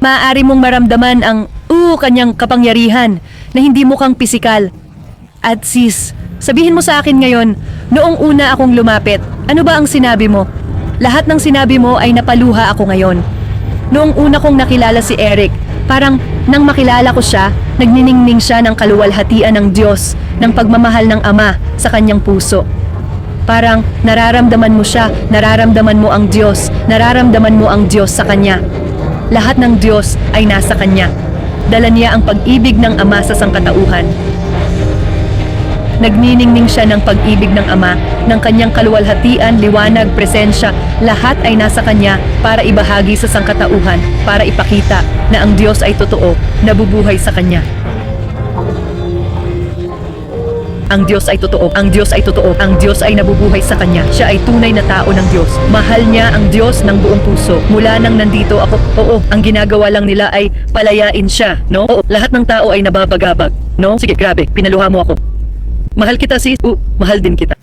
maaari mong maramdaman ang kanyang kapangyarihan na hindi mukhang pisikal. At sis, sabihin mo sa akin ngayon, noong una akong lumapit, ano ba ang sinabi mo? Lahat ng sinabi mo ay napaluha ako ngayon. Noong una kong nakilala si Eric, parang nang makilala ko siya, nagniningning siya ng kaluwalhatian ng Diyos, ng pagmamahal ng Ama sa kanyang puso. Parang nararamdaman mo siya, nararamdaman mo ang Diyos, nararamdaman mo ang Diyos sa kanya. Lahat ng Diyos ay nasa kanya. Dala niya ang pag-ibig ng Ama sa sangkatauhan. Nagniningning siya ng pag-ibig ng Ama, ng kanyang kaluwalhatian, liwanag, presensya, lahat ay nasa kanya para ibahagi sa sangkatauhan, para ipakita na ang Diyos ay totoo, nabubuhay sa kanya. Ang Diyos ay totoo, ang Diyos ay totoo, ang Diyos ay nabubuhay sa kanya. Siya ay tunay na tao ng Diyos. Mahal niya ang Diyos ng buong puso. Mula nang nandito ako, ang ginagawa lang nila ay palayain siya, no? Lahat ng tao ay nababagabag, no? Sige, grabe, pinaluha mo ako. Mahal kita sis, mahal din kita.